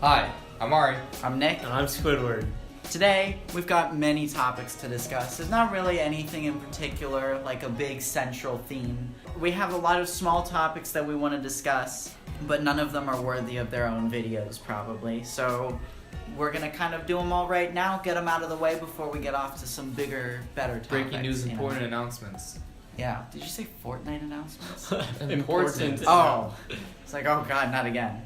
Hi, I'm Ari. I'm Nick. And I'm Squidward. Today, we've got many topics to discuss. There's not really anything in particular, like a big central theme. We have a lot of small topics that we want to discuss, but none of them are worthy of their own videos, probably. So, we're going to kind of do them all right now, get them out of the way before we get off to some bigger, better topics. Breaking news, important announcements. Yeah. Did you say Fortnite announcements? Important. Oh. It's like, oh god, not again.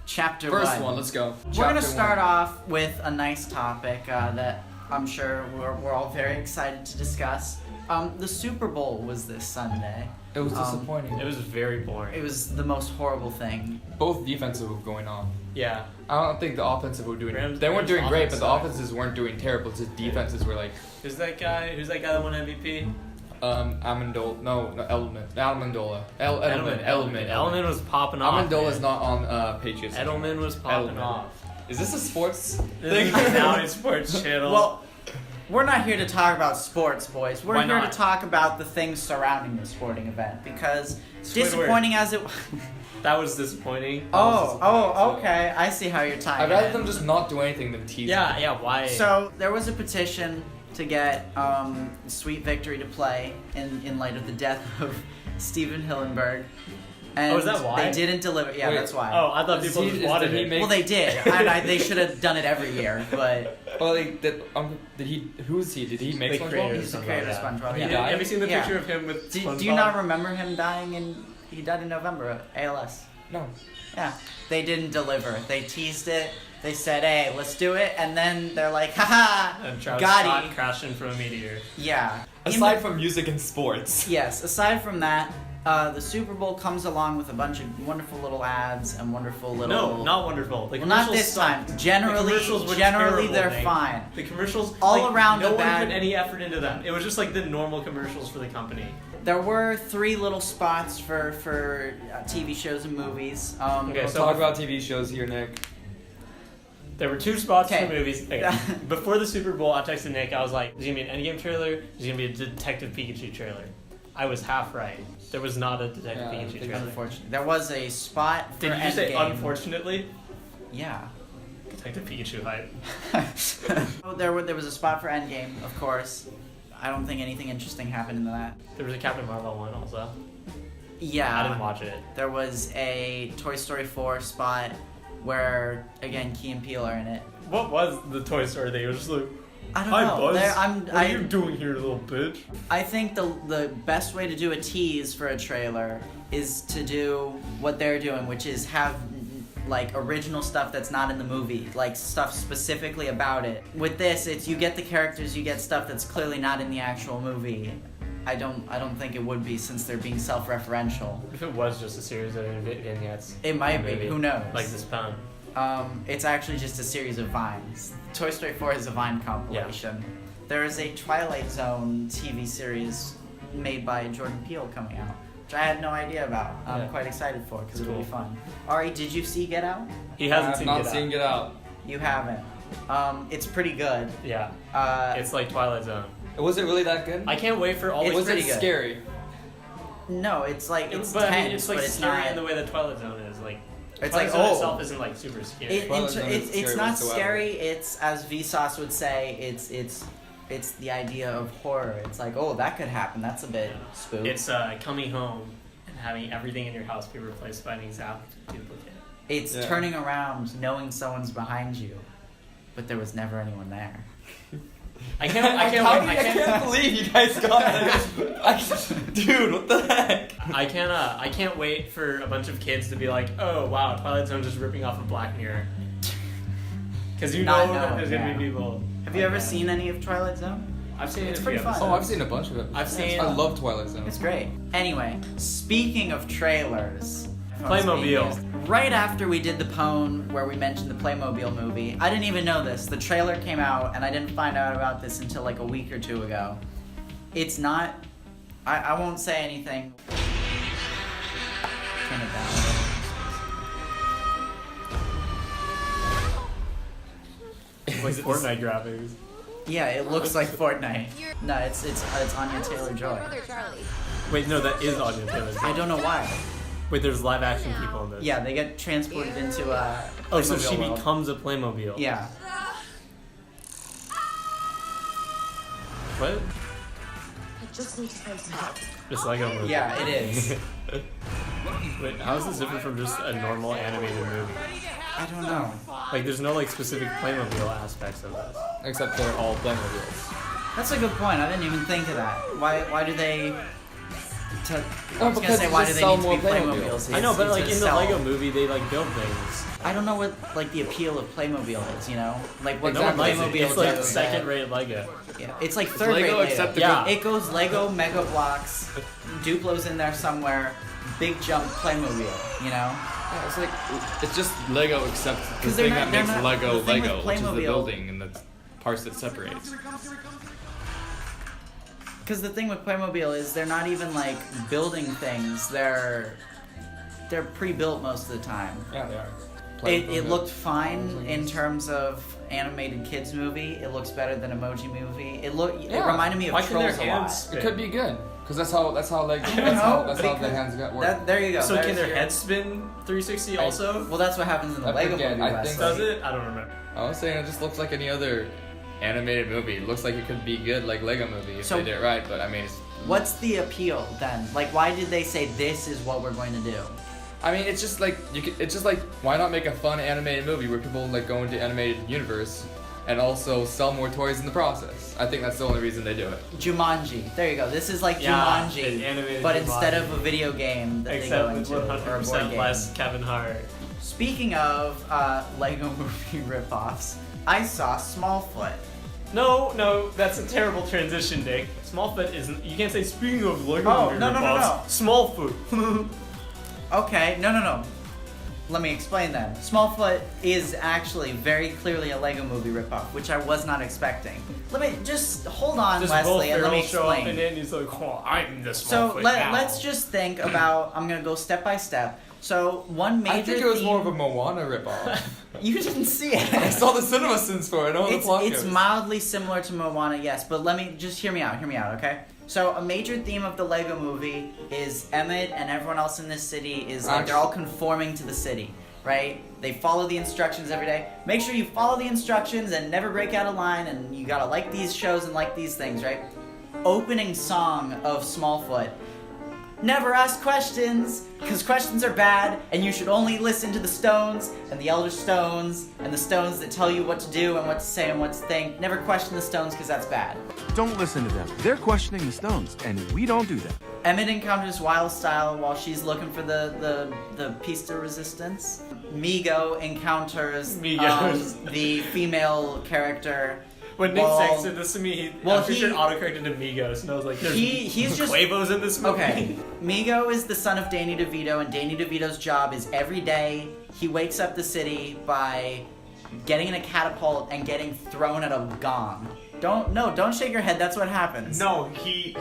Chapter 1. First one, let's go. We're going to start off with a nice topic that I'm sure we're all very excited to discuss. The Super Bowl was this Sunday. It was disappointing. It was very boring. It was the most horrible thing. Both defensive were going on. Yeah. I don't think the offensive were doing. They weren't doing great, but the offenses weren't doing terrible. Just defenses were like. Who's that guy that won MVP? Elemen. Edelman was popping off. Amendola's not on Patriots. Edelman was popping off. Is this a sports thing? Now it's sports channel. Well, we're not here to talk about sports, boys. We're Why here not? to talk about the things surrounding the sporting event because disappointing as it. That was disappointing. Okay. I see how you're tying. I'd rather them just not do anything than tease. Yeah. Why? So there was a petition to get Sweet Victory to play in light of the death of Steven Hillenberg. And is that why? They didn't deliver. Yeah, Wait, that's why. Oh, I thought people just wanted it. Well, they did. And they should have done it every year, but. Well, did he? Who is he? Did he make The SpongeBob? creator. He's the creator of SpongeBob. He Yeah. died? Have you seen the Yeah. picture of him with SpongeBob? Do you not remember him dying he died in November of ALS? No. Yeah. They didn't deliver. They teased it. They said, hey, let's do it. And then they're like, haha, And Travis got Scott it. crashing from a meteor. Yeah. Aside from music and sports. Yes, aside from that, the Super Bowl comes along with a bunch of wonderful little ads and wonderful little... No, not wonderful. The Well, not commercials this time. sucked. Generally, The commercials were terrible, they're Nick. fine. The commercials, All around no the one bad- put any effort into them. It was just like the normal commercials for the company. There were 3 little spots for TV shows and movies. Okay, Let's so talk about TV shows here, Nick. There were 2 spots Okay. for movies. Okay. Before the Super Bowl, I texted Nick. I was like, "Is it gonna be an Endgame trailer? Is it gonna be a Detective Pikachu trailer?" I was half right. There was not a Detective Pikachu trailer. Unfortunately. There was a spot for Did you say Endgame. unfortunately? Yeah. Detective Pikachu hype. there was a spot for Endgame, of course. I don't think anything interesting happened in that. There was a Captain Marvel one also. Yeah. I didn't watch it. There was a Toy Story 4 spot where, again, Key and Peele are in it. What was the Toy Story thing? It was just like, I don't "Hi, know. Buzz. What are you doing here, little bitch?" I think the best way to do a tease for a trailer is to do what they're doing, which is have like original stuff that's not in the movie, like stuff specifically about it. With this, it's you get the characters, you get stuff that's clearly not in the actual movie. I don't think it would be since they're being self-referential. If it was just a series of vignettes, It might be. maybe. Who knows? Like this pound. It's actually just a series of vines. Toy Story 4 is a vine compilation. There is a Twilight Zone TV series made by Jordan Peele coming out, which I had no idea about. I'm quite excited for because it'll be fun. Ari, did you see Get Out? He hasn't I've seen not Get seen Out. Get Out. You haven't. It's pretty good. Yeah. It's like Twilight Zone. Was it really that good? I can't wait for all It's the Was it pretty good. scary? No, it's like it's but tense, I mean, it's like but it's scary not. in the way that Twilight Zone is. Like, It's Twilight like Zone itself oh, isn't like super scary. it's scary not whatsoever. scary. It's as Vsauce would say. It's the idea of horror. It's like oh, that could happen. That's a bit spook. It's coming home and having everything in your house be replaced by an exact duplicate. It's turning around, knowing someone's behind you, but there was never anyone there. I can't believe you guys got that. Dude, what the heck? I can't wait for a bunch of kids to be like, oh wow, Twilight Zone's just ripping off of Black Mirror. Because you Not know that knowing, there's gonna yeah. be people. Have you ever seen any of Twilight Zone? I've seen It's it. pretty fun. Oh, I've seen a bunch of it. I've seen- I love Twilight Zone. It's great. Anyway, speaking of trailers, Playmobil. Right after we did the Pwn, where we mentioned the Playmobil movie, I didn't even know this. The trailer came out, and I didn't find out about this until like a week or 2 ago. It's not. I won't say anything. Turn it down. Like Fortnite graphics. Yeah, it looks like Fortnite. No, it's Anya Taylor-Joy. Wait, no, that is Anya Taylor. I don't know why. Wait, there's live action people in this. Yeah, they get transported into a Oh, so Playmobil she world. becomes a Playmobil. Yeah. What? I just need to say some help. Just Lego movie. Yeah, it is. Wait, how is this different from just a normal animated movie? I don't know. Like, there's no like specific Playmobil aspects of this. Except they're all Playmobiles. That's a good point. I didn't even think of that. Why do they? I was gonna because say they why do just they sell need to be more Playmobiles. Playmobiles? I know, but It's like to in the sell. Lego movie, they like build things. I don't know what like the appeal of Playmobil is. You know, like what No one likes it. Playmobil It's like do. second-rate Lego. Yeah, it's like third-rate Lego, Lego. except the Yeah. It goes Lego, Mega Blocks, Duplo's in there somewhere, Big Jump, Playmobil. You know. Yeah, it's like it's just Lego except the 'Cause they're thing not- that they're makes not- Lego the thing with Lego, which is the Playmobil- building and the parts that separates. Because the thing with Playmobil is they're not even like building things. They're pre-built most of the time. Yeah, they are. It looked fine in terms of animated kids movie. It looks better than Emoji Movie. It Yeah. reminded me of Why can their Trolls a lot. hands It could be good because that's how like I don't that's how know, the because hands got work. There you go. So There's can their your- heads spin 360 also? Well, that's what happens in the I Lego forget, movie. I Wesley. think- Does it? I don't remember. I was saying it just looks like any other animated movie. It looks like it could be good like Lego Movie if So- they did it right. But I mean, What's the appeal then? Like, why did they say this is what we're going to do? it's just like it's just like why not make a fun animated movie where people like go into animated universe and also sell more toys in the process. I think that's the only reason they do it. Jumanji. There you go. This is like Yeah, it's Jumanji, animated but Jumanji. instead of a video game that they go Except with into, or a 100% board game. less Kevin Hart. Speaking of Lego movie ripoffs, I saw Smallfoot. No, that's a terrible transition, Dick. Smallfoot isn't. You can't say speaking of Lego Oh, movie no. ripoffs, Smallfoot. Okay, no. Let me explain then. Smallfoot is actually very clearly a Lego movie ripoff, which I was not expecting. Let me just hold on, Just Will Wesley, and let me Ferrell show up explain. in it and he's like, oh, I'm the So Smallfoot now. let's just think about. I'm gonna go step by step. So one major. I think it was theme, more of a Moana ripoff. You didn't see it. I saw the cinema scenes for it. I know the plot It's goes. mildly similar to Moana, yes, but let me just hear me out, okay? So a major theme of the Lego movie is Emmett and everyone else in this city is like they're all conforming to the city, right? They follow the instructions every day. Make sure you follow the instructions and never break out of line, and you gotta like these shows and like these things, right? Opening song of Smallfoot. Never ask questions, because questions are bad, and you should only listen to the stones, and the elder stones, and the stones that tell you what to do and what to say and what to think. Never question the stones, because that's bad. Don't listen to them. They're questioning the stones, and we don't do that. Emmett encounters Wild Style while she's looking for the piece de resistance. Migo encounters Migos. the female character. When Nick Well- texted this to me, well, I'm pretty he- sure autocorrected to Migos, and I was like, there's He's just Quavos in this movie. okay. Migo is the son of Danny DeVito, and Danny DeVito's job is every day he wakes up the city by getting in a catapult and getting thrown at a gong. Don't shake your head. That's what happens. No, he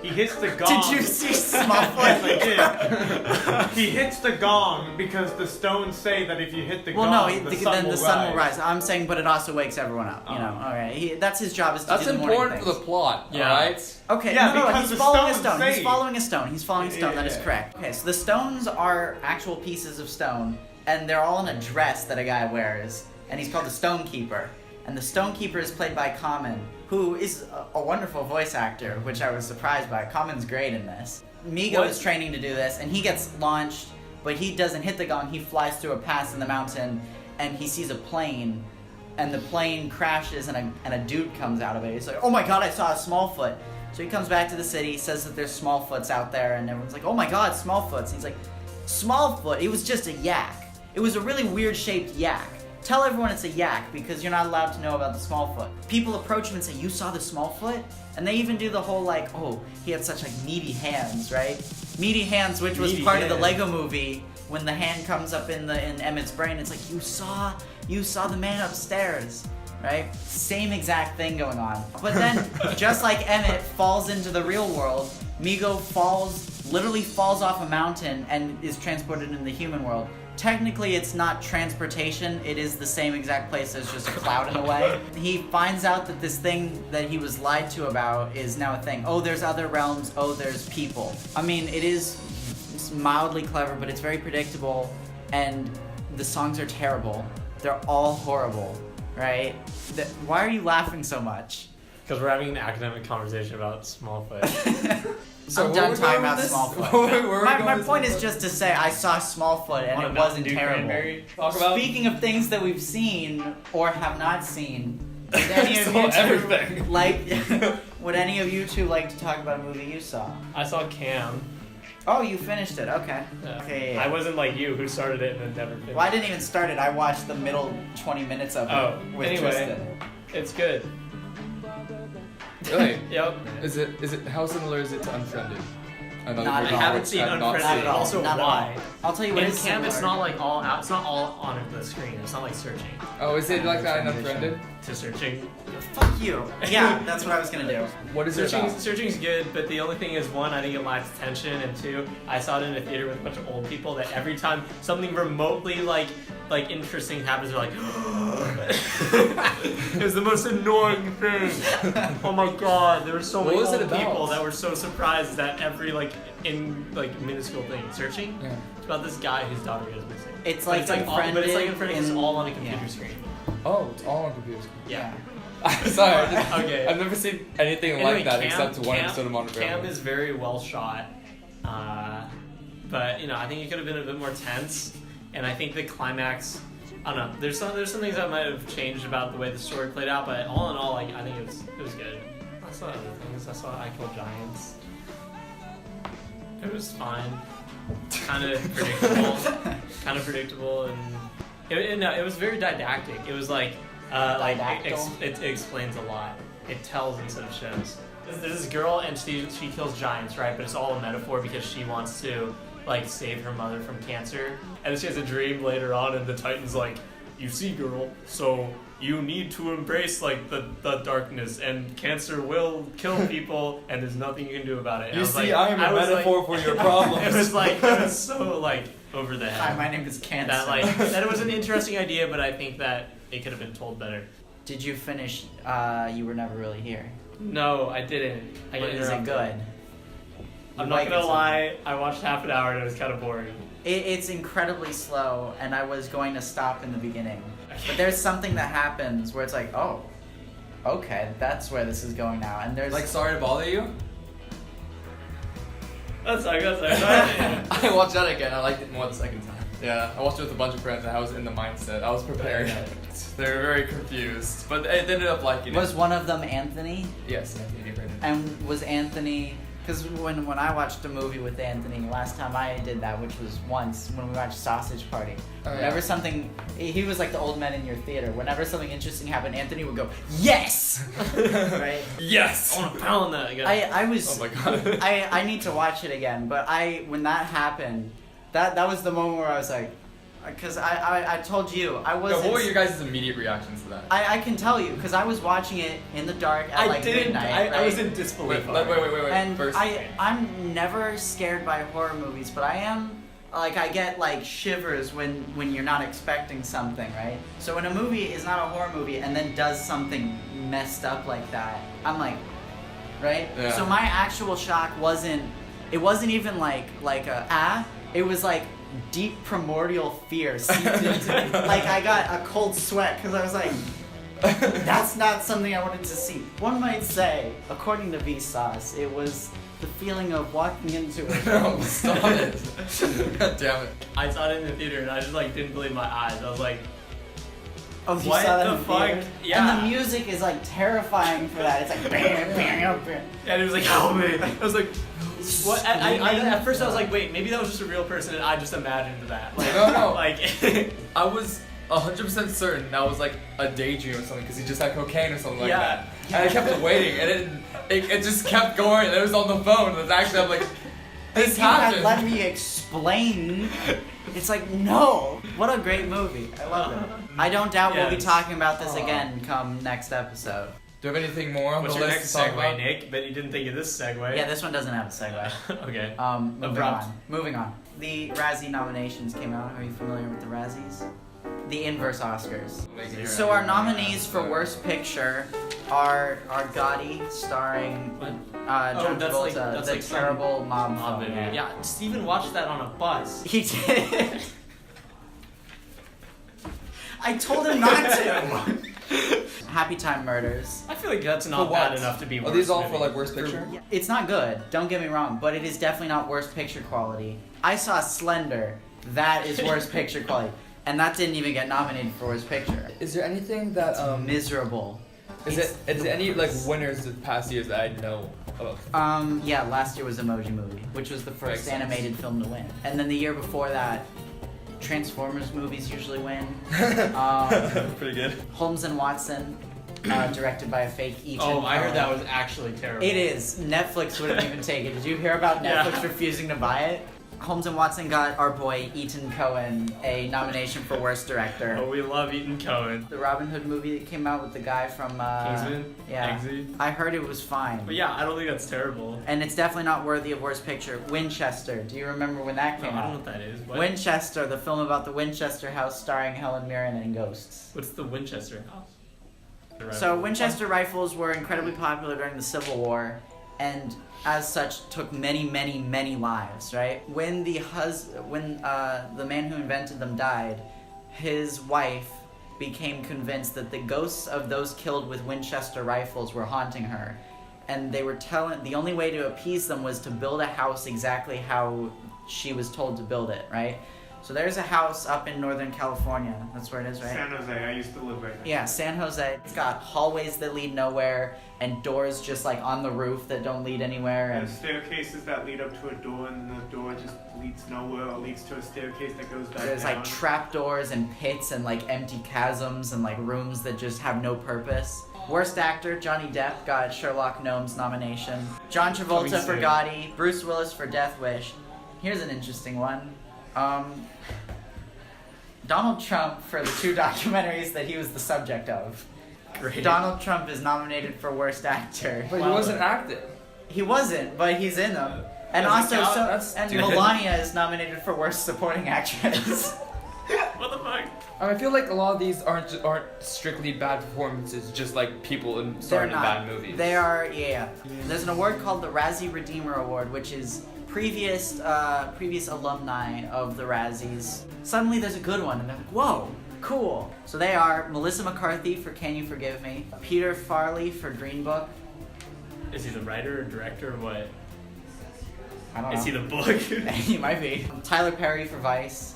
hits the gong. Did you see Smallfoot? Yes, I did. He hits the gong because the stones say that if you hit the Well, gong, no, the sun then will the sun rise. will rise. I'm saying, but it also wakes everyone up. You know, all right. That's his job is to That's do the morning important for the things. plot, Yeah. alright? Okay, Yeah, no, because he's the following a stones stone. say- He's following a stone. He's following a stone. That is Yeah. correct. Okay, so the stones are actual pieces of stone, and they're all in a dress that a guy wears, and he's called the Stonekeeper. And the Stonekeeper is played by Common, who is a wonderful voice actor, which I was surprised by. Common's great in this. Migo What? is training to do this, and he gets launched, but he doesn't hit the gong. He flies through a pass in the mountain, and he sees a plane, and the plane crashes, and a dude comes out of it. He's like, oh my god, I saw a Smallfoot. So he comes back to the city, says that there's Smallfoots out there, and everyone's like, oh my god, Smallfoots. And he's like, Smallfoot? It was just a yak. It was a really weird shaped yak. Tell everyone it's a yak, because you're not allowed to know about the Smallfoot. People approach him and say, you saw the Smallfoot? And they even do the whole like, oh, he had such like meaty hands, right? Meaty hands, which was Meaty part of the hands. Lego movie. When the hand comes up in Emmett's brain, it's like, you saw the man upstairs, right? Same exact thing going on. But then, just like Emmett falls into the real world, Migo literally falls off a mountain and is transported into the human world. Technically, it's not transportation. It is the same exact place as just a cloud in a way. He finds out that this thing that he was lied to about is now a thing. Oh, there's other realms. Oh, there's people. I mean, it is it's mildly clever, but it's very predictable, and the songs are terrible. They're all horrible, right? Why are you laughing so much? Because we're having an academic conversation about Smallfoot. I'm done talking about Smallfoot. My point is just to say I saw Smallfoot and it wasn't terrible. Talk about Speaking of things that we've seen or have not seen, would any of Saw you two everything. would any of you two like to talk about a movie you saw? I saw Cam. Oh, you finished it. Okay. Yeah. Okay. Yeah. I wasn't like you who started it and then never finished. Well, I didn't even start it. I watched the middle 20 minutes of it with anyway. Tristan. It's good. Really? Yep. Is it how similar is it to Unfriended? Another Not movie at all. I haven't which seen I've not Unfriended. seen. Also, Not at all. why? I'll tell you what In is Cam, it's similar. not like all out. It's not all on the screen. It's not like searching Oh, is it like that in Unfriended? to searching. Fuck you. Yeah, that's what I was gonna do. What is it about? Searching's good, but the only thing is, one, I think it lacks tension, and two, I saw it in a theater with a bunch of old people that every time something remotely like interesting happens, they're like, it was the most annoying thing. Oh my god, there were so many What was old it about? people that were so surprised that every minuscule thing. Searching? Yeah. It's about this guy whose daughter goes missing. It's But like it's like Unfriended it's in- all on a computer yeah. screen. Oh, it's all on computers. Yeah. I'm sorry. Okay. I've never seen anything Anyway, like that Cam- except one Cam- episode of Modern Cam Family. is very well shot, but I think it could have been a bit more tense. And I think the climax, I don't know. There's some things that might have changed about the way the story played out, but all in all, I think it was good. I saw other things. I saw I Kill Giants. It was fine. Kind of predictable, and it was very didactic. It was like Didactyl? it explains a lot. It tells instead of shows. There's this girl and she kills giants, right? But it's all a metaphor because she wants to like save her mother from cancer. And then she has a dream later on, and the Titan's like, "You see, girl, so you need to embrace like the darkness, and cancer will kill people, and there's nothing you can do about it." And You I was see, like, I am a was metaphor for your problems. It was so like over the head. Hi, my name is Cancer. That it was an interesting idea, but I think that it could have been told better. Did you finish You Were Never Really Here? No, I didn't. I got Is it interrupted. good? I'm You not like gonna it so lie. I watched half an hour and it was kind of boring. It's incredibly slow, and I was going to stop in the beginning. But there's something that happens where it's like, oh, okay, that's where this is going now. And there's Like, sorry to bother you. That's sorry. I watched that again. I liked it more the second time. Yeah, I watched it with a bunch of friends, and I was in the mindset. I was prepared. They were very confused, but they ended up liking it. Was one of them Anthony? Yes, Anthony Brandon. And was Anthony... Because when I watched a movie with Anthony, last time I did that, which was once, when we watched Sausage Party. Oh, yeah. Whenever something... He was like the old man in your theater. Whenever something interesting happened, Anthony would go, yes! Right? Yes. I want to pound that. I was... Oh my god. I need to watch it again, but when that happened, that was the moment where I was like... Because I told you, I No, wasn't... what were your guys' immediate reactions to that? I can tell you, because I was watching it in the dark at like midnight. I was right? in disbelief. Wait. And First, I'm never scared by horror movies, but I am, like, I get, like, shivers when you're not expecting something, right? So when a movie is not a horror movie and then does something messed up like that, I'm like, right? Yeah. So my actual shock wasn't even like it was like deep primordial fear seeped into me. Like, I got a cold sweat because I was like, that's not something I wanted to see. One might say, according to Vsauce, it was the feeling of walking into a No, stop it. God damn it. I saw it in the theater and I just like didn't believe my eyes. I was like, Oh, you What saw that the in the fuck? theater? Yeah. And the music is like terrifying for that. It's like bam, bam, bam. and it was like, help me. I was like, what? At first I was like, wait, maybe that was just a real person and I just imagined that. Like, No. Like, I was 100% certain that was like a daydream or something because he just had cocaine or something like Yeah. that. And I kept waiting, and it just kept going. And it was on the phone. And actually, I'm like, this If you had happened. let me explain, it's like, no. What a great movie. I love it. I don't doubt we'll be Yes. talking about this again come next episode. Do you have anything more on what's the your list next to talk segue, about? Nick? But you didn't think of this segue. Yeah, this one doesn't have a segue. Okay. Moving Abrupt. on. The Razzie nominations came out. Are you familiar with the Razzies? the inverse Oscars. So our nominees for Worst Picture are Gotti, starring John Travolta, that's the like some terrible mob mob film. movie. Yeah, Steven watched that on a bus. He did. I told him not to. Happy Time Murders. I feel like that's not For what? bad enough to be Are worst these all movie. for like worst picture? It's not good, don't get me wrong, but it is definitely not Worst Picture quality. I saw Slender. That is Worst Picture quality. And that didn't even get nominated for Worst Picture. Is there anything that Miserable. is there any like winners of past years that I know of? Yeah, last year was Emoji Movie, which was the Makes first sense. animated film to win. And then the year before that, Transformers movies usually win. Pretty good. Holmes and Watson, directed by a fake Ethan Oh, I heard Coen. that was actually terrible. It is. Netflix wouldn't even take it. Did you hear about Netflix Yeah. refusing to buy it? Holmes and Watson got our boy Ethan Coen a nomination for Worst Director. Oh, we love Ethan Cohen. The Robin Hood movie that came out with the guy from Kingsman? Yeah. Eggsy? I heard it was fine. But yeah, I don't think that's terrible. And it's definitely not worthy of Worst Picture. Winchester. Do you remember when that No, came I don't out? know what that is. What? Winchester, the film about the Winchester House starring Helen Mirren and ghosts. What's the Winchester House? So Winchester rifles were incredibly popular during the Civil War, and as such took many, many, many lives. Right? When the man who invented them died, his wife became convinced that the ghosts of those killed with Winchester rifles were haunting her, and they were telling the only way to appease them was to build a house exactly how she was told to build it. Right? So there's a house up in Northern California. That's where it is, right? San Jose. I used to live right there. Yeah, San Jose. It's got hallways that lead nowhere and doors just like on the roof that don't lead anywhere. And There's staircases that lead up to a door, and the door just leads nowhere, or leads to a staircase that goes back there's down. like trapdoors and pits and like empty chasms and like rooms that just have no purpose. Worst actor, Johnny Depp got Sherlock Gnomes nomination. John Travolta Coming for soon. Gotti. Bruce Willis for Death Wish. Here's an interesting one. Donald Trump for the two documentaries that he was the subject of. Great. Donald Trump is nominated for Worst Actor. But he Wow. wasn't active. He wasn't, but he's in them. And Does it also, count? so, That's and stupid. Melania is nominated for Worst Supporting Actress. What the fuck? I feel like a lot of these aren't strictly bad performances, just like people They're starring in not. bad movies. They are, yeah. There's an award called the Razzie Redeemer Award, which is previous alumni of the Razzies. Suddenly there's a good one, and they're like, whoa, cool. So they are Melissa McCarthy for Can You Forgive Me, Peter Farley for Green Book. Is he the writer or director or what? I don't know. Is he the book? He might be. Tyler Perry for Vice.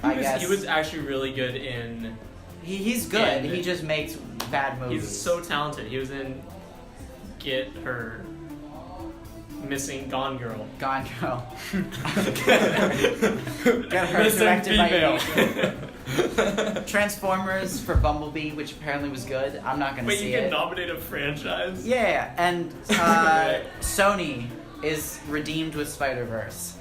I guess. He was actually really good in. He's good. And he just makes bad movies. He's so talented. He was in Get Her Missing Gone Girl. Gone Girl. Get her Missing directed by female. Amy. Transformers for Bumblebee, which apparently was good. I'm not gonna Wait, see you can it. nominate a franchise? Yeah, and Sony is redeemed with Spider-Verse.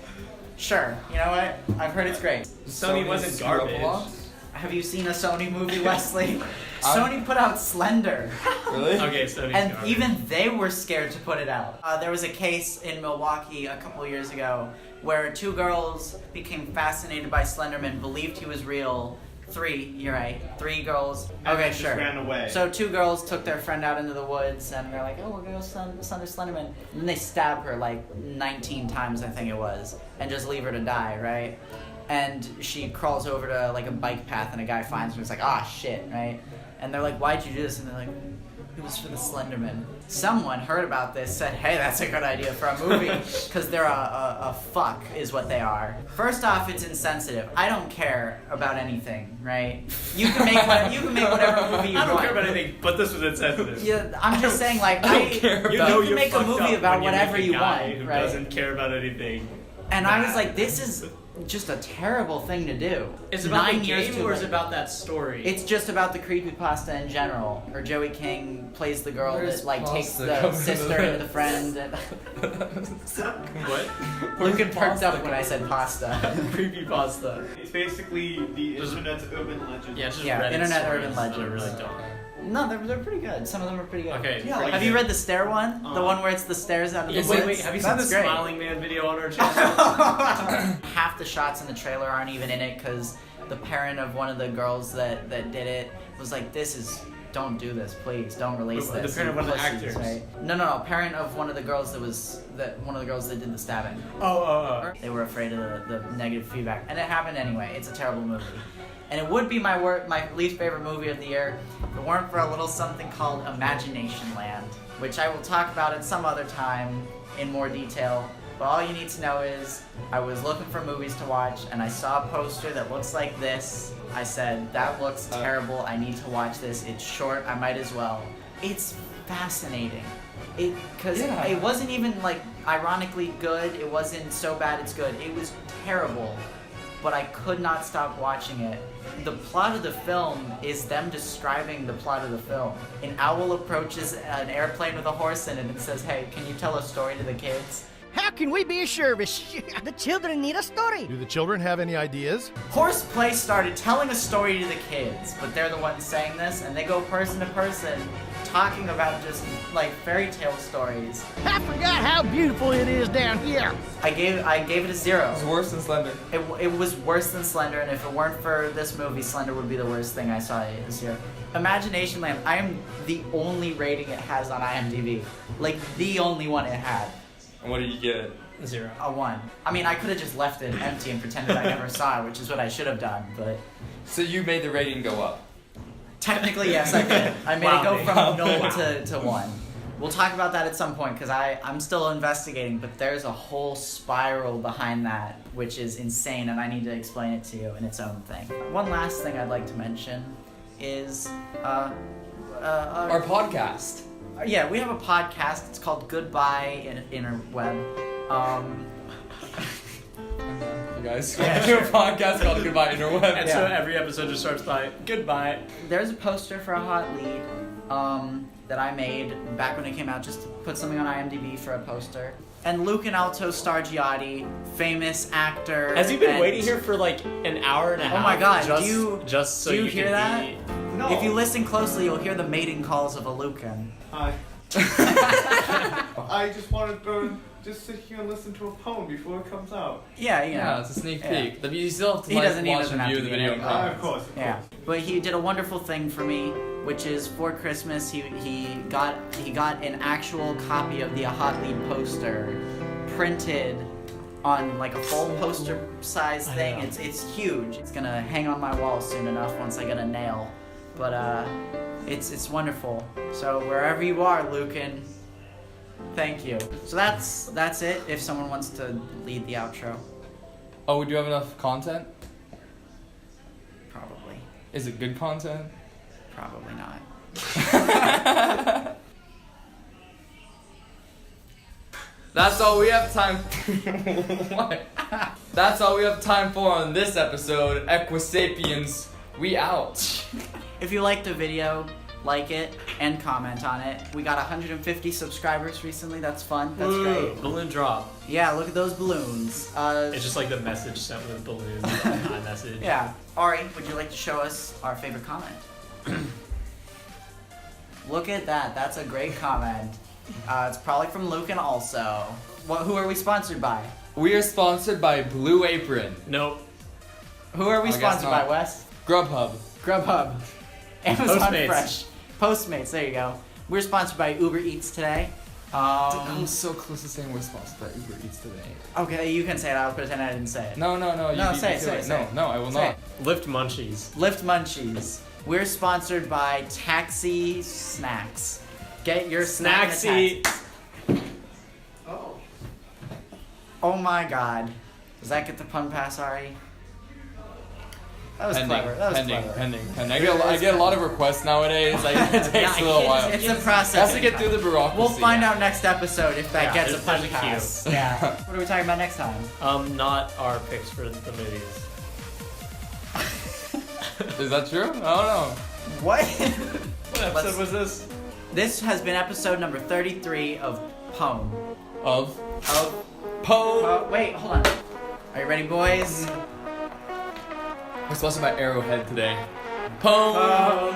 Sure, you know what? I've heard it's great. Sony wasn't screwed up a garbage. lot? Have you seen a Sony movie, Wesley? Sony put out Slender. Really? Okay, Sony's And garbage. even they were scared to put it out. There was a case in Milwaukee a couple years ago where two girls became fascinated by Slender Man, believed he was real. You're right. 3 girls. And Okay, just sure. ran away. So 2 girls took their friend out into the woods and they're like, oh, we're gonna go Slender Slenderman. And then they stab her like 19 times, I think it was, and just leave her to die, right? And she crawls over to like a bike path and a guy finds her and it's like, ah, shit, right? And they're like, why'd you do this? And they're like, it was for the Slenderman. Someone heard about this, said, hey, that's a good idea for a movie, because they're a fuck is what they are. First off, it's insensitive. I don't care about anything, right? You can make whatever movie you I don't want. care about anything, but this was insensitive. Yeah, I'm just saying, like, I don't care You about- know you you're can make a fucked movie up about when you whatever make a you guy want, who right? doesn't care about anything. And I was like, this is just a terrible thing to do. It's about 9 the years game too or is late. it about that story? It's just about the creepypasta in general. Or Joey King plays the girl Where's that like takes pasta the coming sister to into the friend. And What? Lucan perked pasta up when I said pasta. Creepy pasta. It's basically the Just- internet's urban legend. Yeah, it's just Yeah, Reddit internet stories urban that are legends. really dumb. No, they're pretty good. Some of them are pretty good. Okay. Yeah, like Have you read the stair one? The one where it's the stairs out of the Yeah, woods? wait, have you seen the That's great. Smiling Man video on our channel? Half the shots in the trailer aren't even in it because the parent of one of the girls that did it was like, don't do this, please, don't release The this. parent of one of the Pussies, actors. right? No, parent of one of the girls one of the girls that did the stabbing. Oh. They were afraid of the negative feedback, and it happened anyway. It's a terrible movie, and it would be my least favorite movie of the year if it weren't for a little something called ImaginationLand, which I will talk about at some other time in more detail. But all you need to know is I was looking for movies to watch, and I saw a poster that looks like this. I said, that looks terrible. I need to watch this. It's short. I might as well. It's fascinating. Because it wasn't even, like, ironically good. It wasn't so bad it's good. It was terrible. But I could not stop watching it. The plot of the film is them describing the plot of the film. An owl approaches an airplane with a horse in it and says, hey, can you tell a story to the kids? How can we be of service? The children need a story. Do the children have any ideas? Horseplay started telling a story to the kids, but they're the ones saying this, and they go person to person talking about just, like, fairy tale stories. I forgot how beautiful it is down here. I gave it a 0. It's worse than Slender. It was worse than Slender, and if it weren't for this movie, Slender would be the worst thing I saw this year. ImaginationLand, I am the only rating it has on IMDb. Like, the only one it had. And what did you get? 0. A 1. I mean, I could have just left it empty and pretended I never saw it, which is what I should have done, but... So you made the rating go up? Technically, yes, I did. I made it go from 0 to 1. We'll talk about that at some point, because I'm still investigating, but there's a whole spiral behind that, which is insane, and I need to explain it to you in its own thing. One last thing I'd like to mention is... Our podcast. Yeah, we have a podcast. It's called Goodbye Interweb. You guys do a podcast called Goodbye Interweb. And so every episode just starts by goodbye. There's a poster for a hot lead that I made back when it came out, just to put something on IMDb for a poster. And Lucan Stargiotti, famous actor. Has he been waiting here for like an hour and a half? Oh my god, just so do you you hear can that? eat? No. If you listen closely, you'll hear the mating calls of a Lucan. Hi. I just wanted to just sit here and listen to a poem before it comes out. Yeah, you know. Yeah, it's a sneak peek. You still have to He doesn't watch doesn't and have view to the be video in and it. comments. Of course. Yeah, but he did a wonderful thing for me, which is for Christmas he got an actual copy of the Hot Lead poster printed on like a full poster size thing. It's huge. It's gonna hang on my wall soon enough once I get a nail. But it's wonderful. So wherever you are, Lucan, thank you. So that's it. If someone wants to lead the outro, Oh, do you have enough content? probably, Is it good content? probably not. That's all we have time. What? That's all we have time for on this episode. Equisapiens, we out. If you liked the video, like it and comment on it. We got 150 subscribers recently. That's fun. That's great. Balloon drop. Yeah, look at those balloons. It's just like the message sent with balloons on iMessage. Yeah. Ari, would you like to show us our favorite comment? Look at that. That's a great comment. It's probably from Lucan also. Who are we sponsored by? We are sponsored by Blue Apron, Nope. Who are we I guess sponsored by, not. Wes? Grubhub. Grubhub. Amazon Postmates. Fresh. Postmates, there you go. We're sponsored by Uber Eats today. I'm so close to saying we're sponsored by Uber Eats today. Okay, you can say it. I'll pretend I didn't say it. No. No, You say beat it, me to say it. No, I will Say not. Lift munchies. Lift Munchies. We're sponsored by Taxi Snacks. Get your snack in a Snacksy. taxi. Oh my god. Does that get the pun pass, Ari? That was clever. That was clever. pending. I get a lot of requests nowadays. Like, it takes a little while. It's a process. Has to get through the bureaucracy. We'll find out next episode if that Yeah, gets a there's pun a queue. pass. Yeah. What are we talking about next time? Not our picks for the movies. Is that true? I don't know. What? What episode was this? This has been episode number 33 of Poem. Of Poe. Wait, hold on. Are you ready, boys? We're sponsored by Arrowhead today. Poe.